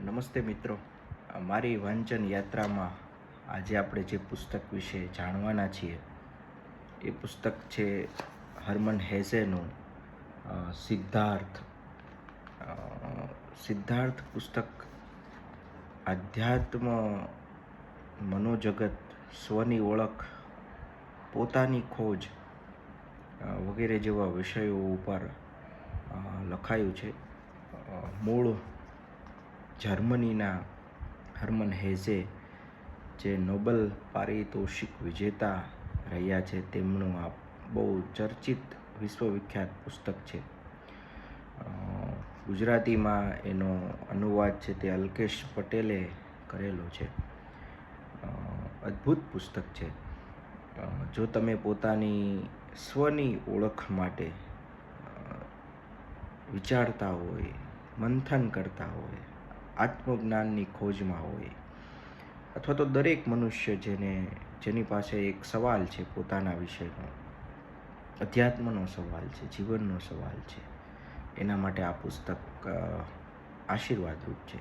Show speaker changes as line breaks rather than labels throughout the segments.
નમસ્તે મિત્રો. મારી વાંચન યાત્રામાં આજે આપણે જે પુસ્તક વિશે જાણવાના છીએ એ પુસ્તક છે હરમન હેઝેનું સિદ્ધાર્થ. સિદ્ધાર્થ પુસ્તક આધ્યાત્મ, મનોજગત, સ્વની ઓળખ, પોતાની ખોજ વગેરે જેવા વિષયો ઉપર લખાયું છે. મૂળ જર્મનીના હરમન હેઝે, જે નોબેલ પારિતોષિક વિજેતા રહ્યા છે, તેમનું આ બહુ ચર્ચિત વિશ્વવિખ્યાત પુસ્તક છે. ગુજરાતીમાં એનો અનુવાદ છે તે અલ્કેશ પટેલે કરેલો છે. અદ્ભુત પુસ્તક છે. જો તમે પોતાની સ્વની ઓળખ માટે વિચારતા હોય, મંથન કરતા હોય, આત્મજ્ઞાનની ખોજમાં હોય, અથવા તો દરેક મનુષ્ય જેની પાસે એક સવાલ છે પોતાના વિષયનો, અધ્યાત્મનો સવાલ છે, જીવનનો સવાલ છે, એના માટે આ પુસ્તક આશીર્વાદરૂપ છે.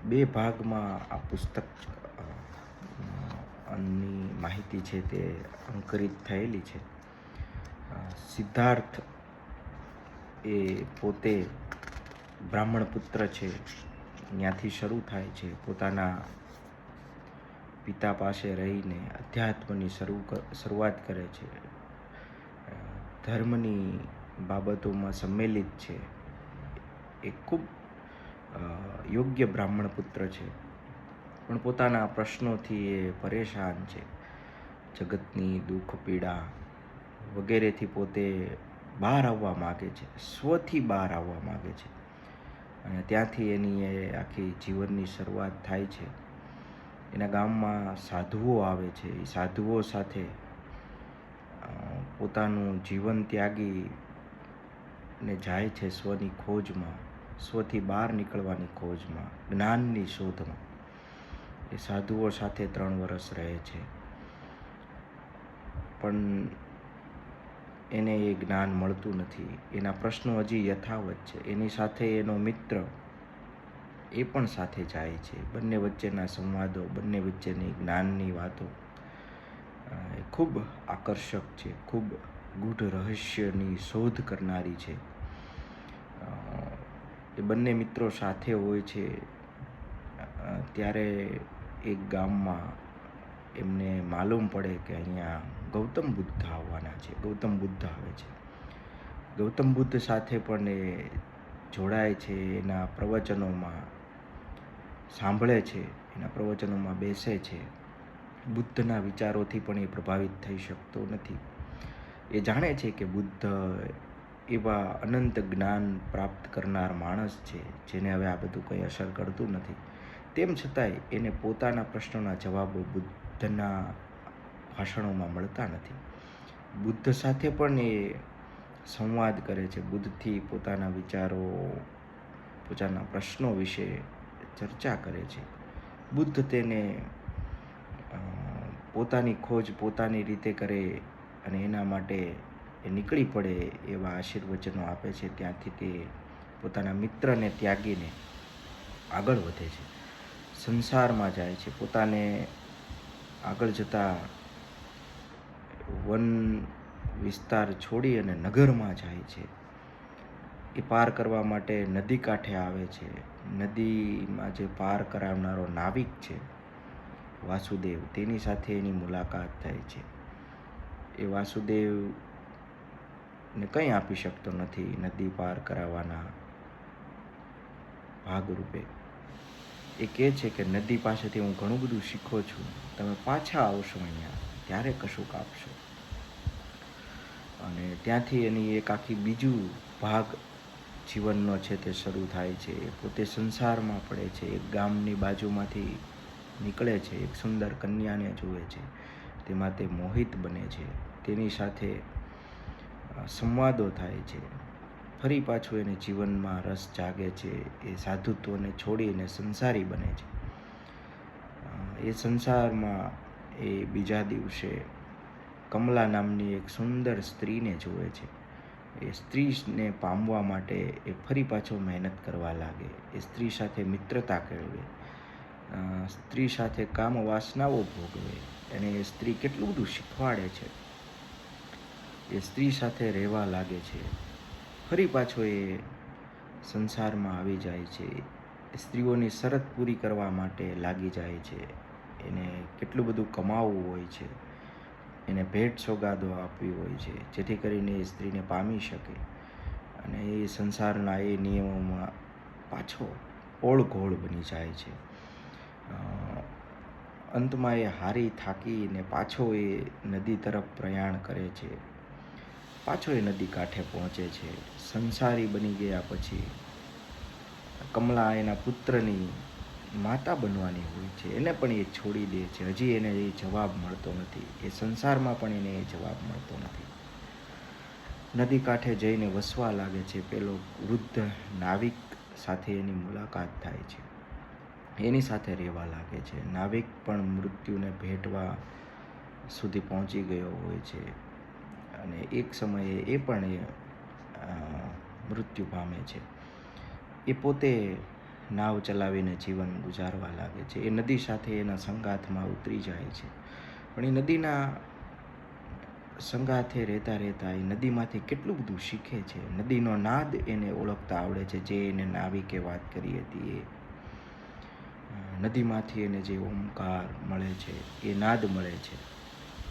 બે ભાગમાં આ પુસ્તક ની માહિતી છે તે અંકિત થયેલી છે. સિદ્ધાર્થ એ પોતે બ્રાહ્મણ પુત્ર છે. ત્યાંથી શરૂ થાય છે. પોતાના પિતા પાસે રહીને અધ્યાત્મની શરૂઆત કરે છે. ધર્મની બાબતોમાં સંમેલિત છે. એ ખૂબ યોગ્ય બ્રાહ્મણ પુત્ર છે, પણ પોતાના પ્રશ્નોથી એ પરેશાન છે. જગતની દુઃખ પીડા વગેરેથી પોતે બહાર આવવા માગે છે, સ્વથી બહાર આવવા માગે છે, અને ત્યાંથી એની એ આખી જીવનની શરૂઆત થાય છે. એના ગામમાં સાધુઓ આવે છે. એ સાધુઓ સાથે પોતાનું જીવન ત્યાગી ને જાય છે સ્વની ખોજમાં, સ્વથી બહાર નીકળવાની ખોજમાં, જ્ઞાનની શોધમાં. એ સાધુઓ સાથે 3 વર્ષ રહે છે, પણ એને એ જ્ઞાન મળતું નથી. એના પ્રશ્નો હજી યથાવત છે. એની સાથે એનો મિત્ર એ પણ સાથે જાય છે. બંને વચ્ચેના સંવાદો, બંને વચ્ચેની જ્ઞાનની વાતો એ ખૂબ આકર્ષક છે, ખૂબ ગૂઢ રહસ્યની શોધ કરનારી છે. એ બંને મિત્રો સાથે હોય છે ત્યારે એક ગામમાં એમને માલુમ પડે કે અહીંયા ગૌતમ બુદ્ધ આવવાના છે. ગૌતમ બુદ્ધ આવે છે. ગૌતમ બુદ્ધ સાથે પણ એ જોડાય છે. એના પ્રવચનોમાં સાંભળે છે, એના પ્રવચનોમાં બેસે છે. બુદ્ધના વિચારોથી પણ એ પ્રભાવિત થઈ શકતો નથી. એ જાણે છે કે બુદ્ધ એવા અનંત જ્ઞાન પ્રાપ્ત કરનાર માણસ છે જેને હવે આ બધું કંઈ અસર કરતું નથી. તેમ છતાંય એને પોતાના પ્રશ્નોના જવાબો બુદ્ધના ભાષણોમાં મળતા નથી. બુદ્ધ સાથે પણ એ સંવાદ કરે છે. બુદ્ધથી પોતાના વિચારો, પોતાના પ્રશ્નો વિશે ચર્ચા કરે છે. બુદ્ધ તેને પોતાની ખોજ પોતાની રીતે કરે અને એના માટે એ નીકળી પડે એવા આશીર્વચનો આપે છે. ત્યાંથી તે પોતાના મિત્રને ત્યાગીને આગળ વધે છે, સંસારમાં જાય છે. પોતાને આગળ જતા વન વિસ્તાર છોડી અને નગરમાં જાય છે. એ પાર કરવા માટે નદી કાંઠે આવે છે. નદીમાં જે પાર કરાવનારો નાવિક છે વાસુદેવ, તેની સાથે એની મુલાકાત થાય છે. એ વાસુદેવને કંઈ આપી શકતો નથી નદી પાર કરાવવાના ભાગરૂપે. એ કહે છે કે નદી પાસેથી હું ઘણું બધું શીખો છું, તમે પાછા આવશો અહીંયા ત્યારે કશુંક આપશો. અને ત્યાંથી એની એક આખી બીજું ભાગ જીવનનો છે તે શરૂ થાય છે. પોતે સંસારમાં પડે છે. એક ગામની બાજુમાંથી નીકળે છે. એક સુંદર કન્યાને જુએ છે. તેમાં તે મોહિત બને છે. તેની સાથે સંવાદો થાય છે. ફરી પાછું એને જીવનમાં રસ જાગે છે. એ સાધુત્વને છોડીને સંસારી બને છે. એ સંસારમાં એ બીજા દિવસે કમલા નામની એક સુંદર સ્ત્રીને જુએ છે. એ સ્ત્રીને પામવા માટે એ ફરી પાછો મહેનત કરવા લાગે, એ સ્ત્રી સાથે મિત્રતા કેળવે, સ્ત્રી સાથે કામ વાસનાઓ ભોગવે, અને એ સ્ત્રી કેટલું બધું શીખવાડે છે. એ સ્ત્રી સાથે રહેવા લાગે છે, ફરી પાછો એ સંસારમાં આવી જાય છે, સ્ત્રીઓની શરત પૂરી કરવા માટે લાગી જાય છે. એને કેટલું બધું કમાવવું હોય છે, એને ભેટ સોગાદો આપવી હોય છે, જેથી કરીને એ સ્ત્રીને પામી શકે, અને એ સંસારના એ નિયમોમાં પાછો ઓળઘોળ બની જાય છે. અંતમાં એ હારી થાકીને પાછો એ નદી તરફ પ્રયાણ કરે છે, પાછો એ નદી કાંઠે પહોંચે છે. સંસારી બની ગયા પછી કમલા એના પુત્રની માતા બનવાની હોય છે, એને પણ એ છોડી દે છે. હજી એને એ જવાબ મળતો નથી, એ સંસારમાં પણ એને એ જવાબ મળતો નથી. નદી કાંઠે જઈને વસવા લાગે છે. પેલો વૃદ્ધ નાવિક સાથે એની મુલાકાત થાય છે, એની સાથે રહેવા લાગે છે. નાવિક પણ મૃત્યુને ભેટવા સુધી પહોંચી ગયો હોય છે, અને એક સમયે એ પણ મૃત્યુ પામે છે. એ પોતે નાવ ચલાવીને જીવન ગુજારવા લાગે છે. એ નદી સાથે એના સંગાથમાં ઉતરી જાય છે, પણ એ નદીના સંગાથે રહેતા રહેતા એ નદીમાંથી કેટલું બધું શીખે છે. નદીનો નાદ એને ઓળખતા આવડે છે, જે એને નાવિકે વાત કરી હતી. એ નદીમાંથી એને જે ઓમકાર મળે છે, એ નાદ મળે છે.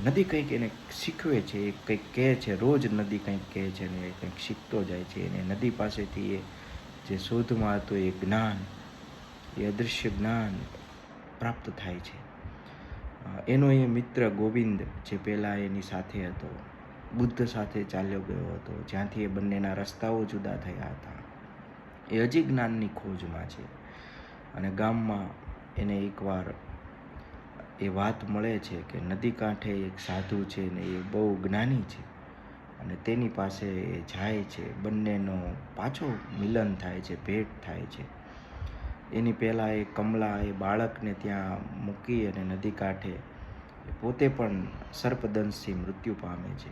નદી કંઈક એને શીખવે છે, એ કંઈક કહે છે, રોજ નદી કંઈક કહે છે ને એ કંઈક શીખતો જાય છે. એને નદી પાસેથી એ જે શોધમાં હતો એ જ્ઞાન, એ અદૃશ્ય જ્ઞાન પ્રાપ્ત થાય છે. એનો એ મિત્ર ગોવિંદ, જે પહેલાં એની સાથે હતો, બુદ્ધ સાથે ચાલ્યો ગયો હતો, જ્યાંથી એ બંનેના રસ્તાઓ જુદા થયા હતા, એ હજી જ્ઞાનની ખોજમાં છે. અને ગામમાં એને એકવાર એ વાત મળે છે કે નદી કાંઠે એક સાધુ છે ને એ બહુ જ્ઞાની છે, અને તેની પાસે એ જાય છે. બંનેનો પાછો મિલન થાય છે, ભેટ થાય છે. એની પહેલાં એ કમલા એ બાળકને ત્યાં મૂકી અને નદી કાંઠે પોતે પણ સર્પદંશથી મૃત્યુ પામે છે.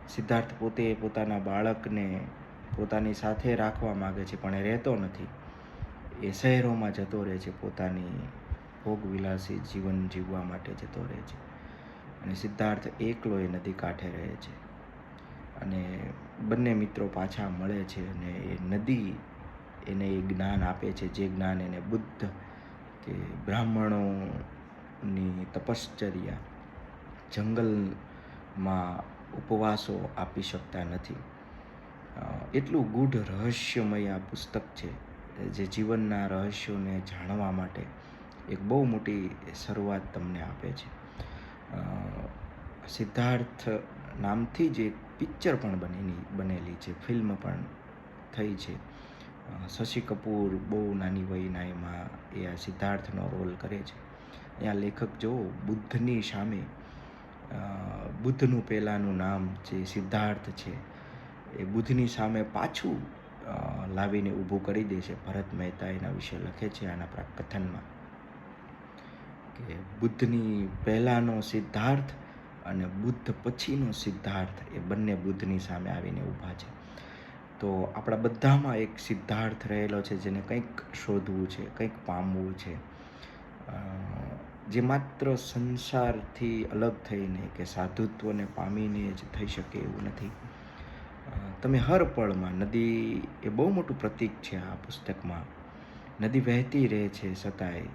સિદ્ધાર્થ પોતે પોતાના બાળકને પોતાની સાથે રાખવા માગે છે, પણ એ રહેતો નથી. એ શહેરોમાં જતો રહે છે, પોતાની ભોગવિલાસી જીવન જીવવા માટે જતો રહે છે, અને સિદ્ધાર્થ એકલો એ નદી કાંઠે રહે છે. અને બંને મિત્રો પાછા મળે છે, અને એ નદી એને એ જ્ઞાન આપે છે, જે જ્ઞાન એને બુદ્ધ કે બ્રાહ્મણોની તપશ્ચર્યા, જંગલમાં ઉપવાસો આપી શકતા નથી. એટલું ગૂઢ રહસ્યમય આ પુસ્તક છે, જે જીવનના રહસ્યોને જાણવા માટે એક બહુ મોટી શરૂઆત તમને આપે છે. સિદ્ધાર્થ નામથી જ એક પિક્ચર પણ બનેલી છે, ફિલ્મ પણ થઈ છે. શશી કપૂર બહુ નાની વયના એમાં એ આ સિદ્ધાર્થનો રોલ કરે છે. અહીંયા લેખક જો બુદ્ધની સામે, બુદ્ધનું પહેલાંનું નામ જે સિદ્ધાર્થ છે, એ બુદ્ધની સામે પાછું લાવીને ઊભું કરી દે છે. ભરત મહેતા એના વિશે લખે છે આના કથનમાં, કે બુદ્ધની પહેલાંનો સિદ્ધાર્થ અને બુદ્ધ પછીનો સિદ્ધાર્થ, એ બંને બુદ્ધની સામે આવીને ઊભા છે. તો આપણા બધામાં એક સિદ્ધાર્થ રહેલો છે, જેને કંઈક શોધવું છે, કંઈક પામવું છે, જે માત્ર સંસારથી અલગ થઈને કે સાધુત્વને પામીને જ થઈ શકે એવું નથી. તમે હર પળમાં, નદી એ બહુ મોટું પ્રતીક છે આ પુસ્તકમાં. નદી વહેતી રહે છે છતાંય,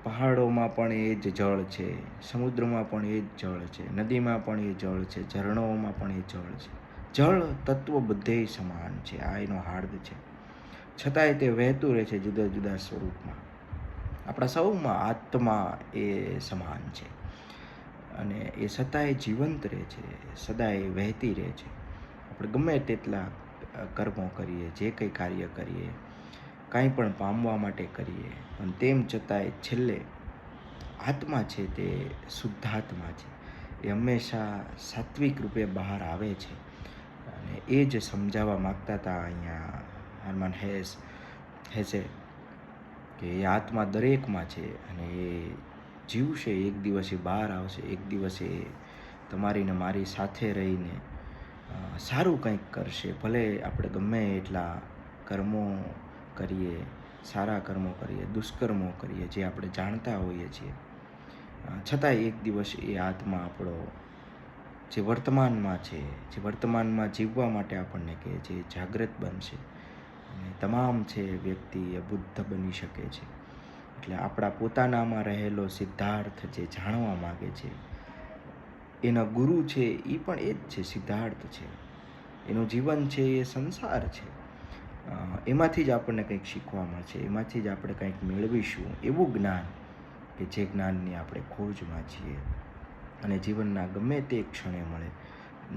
પહાડોમાં પણ એ જ જળ છે, સમુદ્રમાં પણ એ જ જળ છે, નદીમાં પણ એ જળ છે, ઝરણાઓમાં પણ એ જળ છે. જળ તત્વ બધે સમાન છે, આ એનો હાર્દ છે. છતાંય તે વહેતું રહે છે જુદા જુદા સ્વરૂપમાં. આપણા સૌમાં આત્મા એ સમાન છે, અને એ છતાંય જીવંત રહે છે, સદાય વહેતી રહે છે. આપણે ગમે તેટલા કર્મો કરીએ, જે કંઈ કાર્ય કરીએ, કાંઈ પણ પામવા માટે કરીએ, પણ તેમ છતાંય છેલ્લે આત્મા છે તે શુદ્ધાત્મા છે, એ હંમેશા સાત્વિક રૂપે બહાર આવે છે. અને એ જ સમજાવવા માગતા હતા અહીંયા હરમાન હેસે, કે એ આત્મા દરેકમાં છે, અને એ જીવશે, એક દિવસે બહાર આવશે, એક દિવસે તમારી ને મારી સાથે રહીને સારું કંઈક કરશે. ભલે આપણે ગમે એટલા કર્મો કરીએ, સારા કર્મો કરીએ, દુષ્કર્મો કરીએ, જે આપણે જાણતા હોઈએ છીએ, છતાંય એક દિવસ એ આત્મા આપણો જે વર્તમાનમાં છે, જે વર્તમાનમાં જીવવા માટે આપણને કહે છે, એ જાગૃત બનશે અને તમામ છે વ્યક્તિ એ બુદ્ધ બની શકે છે. એટલે આપણા પોતાનામાં રહેલો સિદ્ધાર્થ જે જાણવા માગે છે, એના ગુરુ છે એ પણ એ જ છે, સિદ્ધાર્થ છે. એનું જીવન છે એ સંસાર છે. એમાંથી જ આપણને કંઈક શીખવા મળશે, એમાંથી જ આપણે કંઈક મેળવીશું એવું જ્ઞાન કે જે જ્ઞાનની આપણે ખોજમાં છીએ. અને જીવનના ગમે તે ક્ષણે મળે,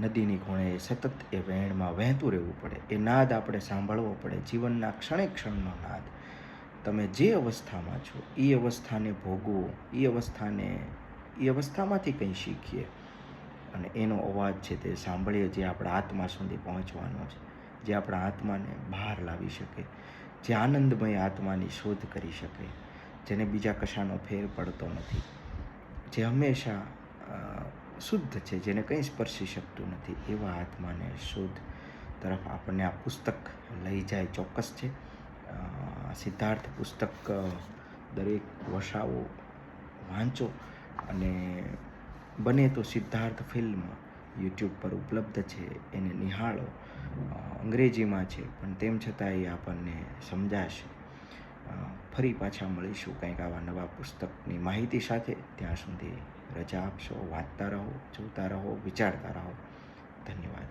નદીની ખૂણે સતત એ વહેણમાં વહેતું રહેવું પડે, એ નાદ આપણે સાંભળવો પડે, જીવનના ક્ષણે ક્ષણનો નાદ. તમે જે અવસ્થામાં છો એ અવસ્થાને ભોગવો, એ અવસ્થામાંથી કંઈ શીખીએ અને એનો અવાજ છે તે સાંભળીએ, જે આપણા આત્મા સુધી પહોંચવાનો છે, જે આપણા આત્માને બહાર લાવી શકે, જે આનંદમય આત્માની શોધ કરી શકે, જેને બીજા કશાનો ફેર પડતો નથી, જે હંમેશા શુદ્ધ છે, જેને કંઈ સ્પર્શી શકતું નથી, એવા આત્માને શોધ તરફ આપણને આ પુસ્તક લઈ જાય ચોક્કસ છે. સિદ્ધાર્થ પુસ્તક દરેક વસાવો, વાંચો અને બને તો સિદ્ધાર્થ ફિલ્મ યુટ્યુબ પર ઉપલબ્ધ છે, એને નિહાળો. અંગ્રેજીમાં છે પણ તેમ છતાં એ આપણને સમજાશે. ફરી પાછા મળીશું કંઈક આવા નવા પુસ્તકની માહિતી સાથે. ત્યાં સુધી રજા આપશો. વાંચતા રહો, જોતા રહો, વિચારતા રહો. ધન્યવાદ.